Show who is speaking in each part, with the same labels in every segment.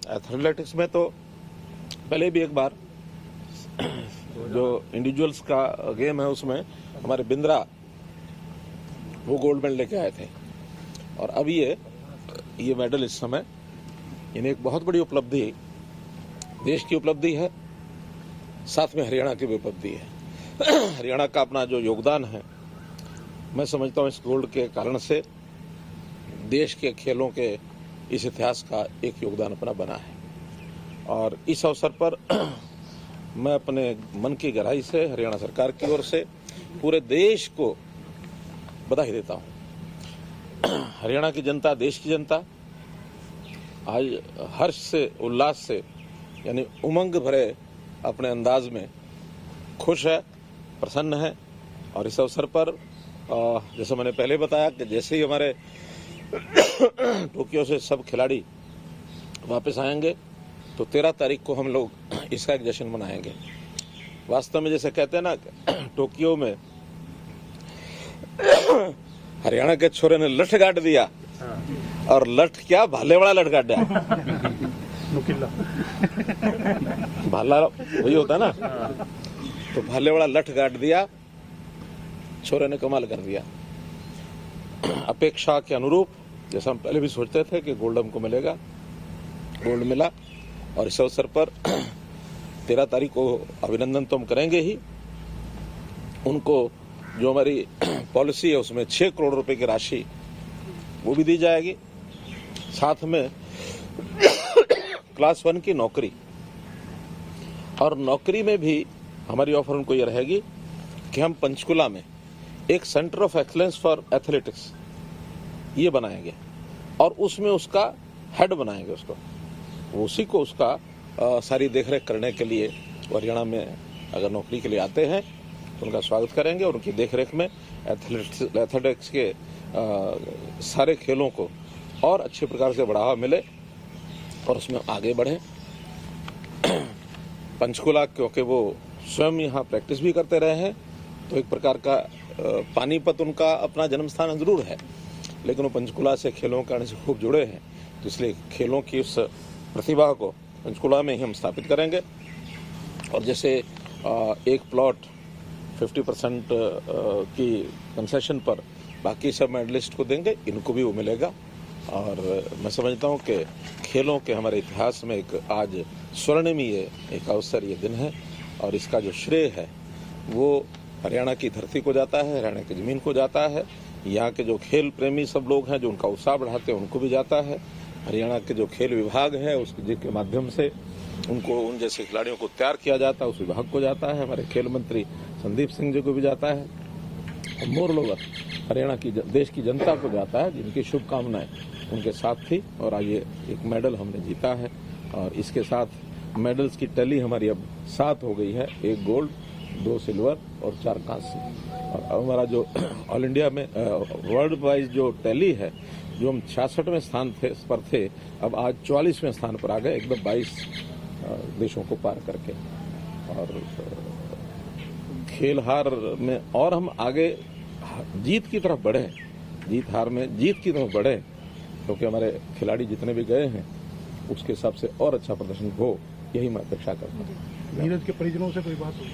Speaker 1: Athletics में तो पहले भी एक बार जो इंडिविजुअल्स का गेम है उसमें हमारे बिंद्रा वो गोल्ड मेडल लेके आए थे और अब ये मेडल इस समय इन्हें एक बहुत बड़ी उपलब्धि, देश की उपलब्धि है, साथ में हरियाणा की भी उपलब्धि है। हरियाणा का अपना जो योगदान है, मैं समझता हूँ इस गोल्ड के कारण से देश के खेलों के इस इतिहास का एक योगदान अपना बना है। और इस अवसर पर मैं अपने मन की गहराई से हरियाणा सरकार की ओर से पूरे देश को बधाई देता हूँ। हरियाणा की जनता, देश की जनता आज हर्ष से, उल्लास से, यानी उमंग भरे अपने अंदाज में खुश है, प्रसन्न है। और इस अवसर पर जैसे मैंने पहले बताया कि जैसे ही हमारे टोक्यो से सब खिलाड़ी वापस आएंगे तो 13 तारीख को हम लोग इसका एक जश्न मनाएंगे। वास्तव में जैसे कहते हैं ना, टोक्यो में हरियाणा के छोरे ने लठ गाड़ दिया और लठ क्या, भाले वाला लठ गाड़ दिया। भाला वही होता है ना, तो भाले वाला लठ गाड़ दिया, छोरे ने कमाल कर दिया। अपेक्षा के अनुरूप जैसा हम पहले भी सोचते थे कि गोल्ड हमको मिलेगा, गोल्ड मिला। और इस अवसर पर 13 तारीख को अभिनंदन तो हम करेंगे ही, उनको जो हमारी पॉलिसी है उसमें 6 करोड़ रुपए की राशि वो भी दी जाएगी, साथ में क्लास 1 की नौकरी। और नौकरी में भी हमारी ऑफर उनको ये रहेगी कि हम पंचकुला में एक centre of excellence for athletics ये बनाएंगे और उसमें उसका हेड बनाएंगे उसको, उसी को उसका सारी देखरेख करने के लिए हरियाणा में अगर नौकरी के लिए आते हैं तो उनका स्वागत करेंगे और उनकी देखरेख में एथलेटिक्स के सारे खेलों को और अच्छे प्रकार से बढ़ावा मिले और उसमें आगे बढ़े। पंचकुला क्योंकि वो स्वयं यहाँ प्रैक्टिस भी करते रहे हैं, तो एक प्रकार का पानीपत उनका अपना जन्म स्थान जरूर है, लेकिन वो पंचकुला से खेलों के आने से खूब जुड़े हैं, तो इसलिए खेलों की उस प्रतिभा को पंचकुला में ही हम स्थापित करेंगे। और जैसे एक प्लॉट 50% की कंसेशन पर बाकी सब मेडलिस्ट को देंगे, इनको भी वो मिलेगा। और मैं समझता हूँ कि खेलों के हमारे इतिहास में एक आज स्वर्णिमय एक अवसर ये दिन है और इसका जो श्रेय है वो हरियाणा की धरती को जाता है, हरियाणा की ज़मीन को जाता है। यहाँ के जो खेल प्रेमी सब लोग हैं जो उनका उत्साह बढ़ाते हैं उनको भी जाता है। हरियाणा के जो खेल विभाग है उसके माध्यम से उनको, उन जैसे खिलाड़ियों को तैयार किया जाता है, उस विभाग को जाता है। हमारे खेल मंत्री संदीप सिंह जी को भी जाता है। मोर लोग हरियाणा की देश की जनता को जाता है, जिनकी शुभकामनाएं उनके साथ थी। और आज ये एक मेडल हमने जीता है और इसके साथ मेडल्स की टैली हमारी अब 7 हो गई है, 1 गोल्ड, 2 सिल्वर और 4 कांस्य। और हमारा जो ऑल इंडिया में वर्ल्ड वाइज जो टैली है, जो हम 66वें स्थान पर थे, अब आज 44वें स्थान पर आ गए, एकदम 22 देशों को पार करके। और खेल हार में और हम आगे जीत की तरफ बढ़े, जीत हार में जीत की तरफ बढ़े, क्योंकि हमारे खिलाड़ी जितने भी गए हैं उसके हिसाब से और अच्छा प्रदर्शन हो, यही मैं अपेक्षा करता हूँ।
Speaker 2: नीरज के परिजनों से कोई बात हुई?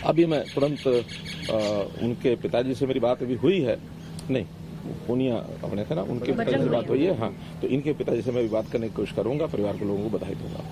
Speaker 1: अभी मैं तुरंत उनके पिताजी से मेरी बात अभी हुई है, नहीं पूनिया अपने थे ना, उनके पिताजी से बात हुई है। हाँ, तो इनके पिताजी से मैं भी बात करने की कोशिश करूंगा, परिवार के लोगों को बधाई दूंगा।